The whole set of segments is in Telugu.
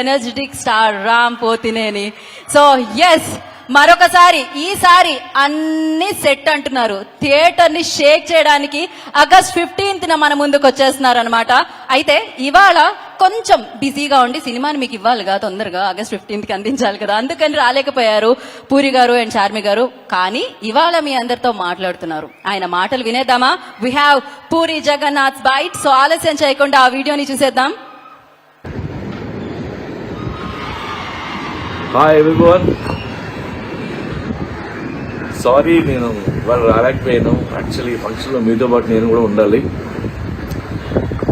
Energetic star Ram Pothineni. So yes, మరొకసారి ఈసారి అన్ని సెట్ అంటున్నారు, థియేటర్ ని షేక్ చేయడానికి ఆగస్ట్ 15th మన ముందుకు వచ్చేస్తున్నారు అనమాట. అయితే ఇవాళ కొంచెం బిజీగా ఉండి సినిమాని మీకు ఇవ్వాలిగా, తొందరగా ఆగస్ట్ 15th కి అందించాలి కదా, అందుకని రాలేకపోయారు పూరి గారు అండ్ చార్మి గారు. కానీ ఇవాళ మీ అందరితో మాట్లాడుతున్నారు, ఆయన మాటలు వినేద్దామా? We have Puri Jagannadh bite. So ఆలస్యం చేయకుండా ఆ వీడియోని చూసేద్దాం. హాయ్ ఎవ్రీవన్, సారీ నేను వాళ్ళు రాలేకపోయాను. యాక్చువల్లీ ఫంక్షన్లో మీతో పాటు నేను కూడా ఉండాలి.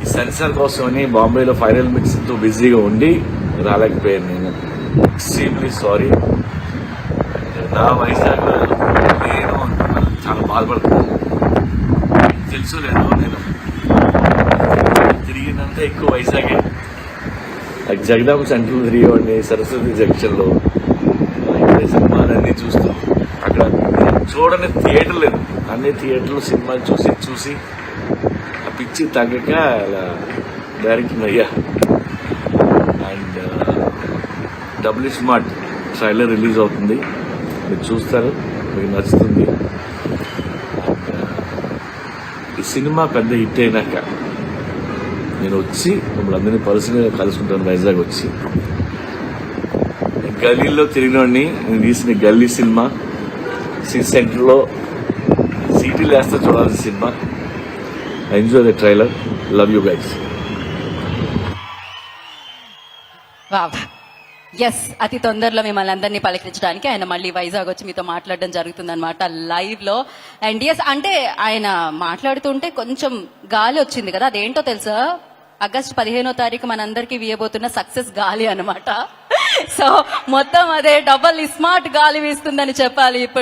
ఈ సెన్సార్ కోసమని బాంబేలో ఫైనల్ మిక్స్తో బిజీగా ఉండి రాలేకపోయాను. నేను ఎక్స్ట్రీమ్లీ సారీ. నా వైజాగ్లో నేను చాలా బాధపడుతున్నాను. తెలుసు లేదు, నేను తిరిగినంత ఎక్కువ వైజాగే. జగదాంబ సెంట్రల్ తిరిగేవాడిని, సరస్వతి జంక్షన్లో సినిమాలన్నీ చూస్తూ, అక్కడ చూడని థియేటర్ లేదు, అన్ని థియేటర్లు సినిమాలు చూసి చూసి ఆ పిచ్చి తగ్గక అలా డైరెక్టర్ అయ్యా. And double smart trailer release అవుతుంది, మీరు చూస్తారు, మీకు నచ్చుతుంది. ఈ సినిమా పెద్ద హిట్ అయినాక నేను వచ్చి మిమ్మల్ని అందరినీ పర్సనల్గా కలుసుకుంటాను. వైజాగ్ వచ్చి గల్లీలో తిరిగినోడిని, నేను తీసిన గల్లీ సినిమా సిటీ సెంటర్లో సిటీలు వేస్తే చూడాల్సిన సినిమా. Enjoy the trailer. Love you guys. Yes, అతి తొందరలో మిమ్మల్ని అందరినీ పలకరించడానికి ఆయన మళ్ళీ వైజాగ్ వచ్చి మీతో మాట్లాడడం జరుగుతుంది అనమాట లైవ్ లో. అండ్ ఎస్, అంటే ఆయన మాట్లాడుతుంటే కొంచెం గాలి వచ్చింది కదా, అదేంటో తెలుసా? ఆగస్ట్ 15వ తారీఖు మనందరికీ వీయబోతున్న సక్సెస్ గాలి అనమాట. సో మొత్తం అదే డబల్ స్మార్ట్ గాలి వీస్తుందని చెప్పాలి ఇప్పుడు.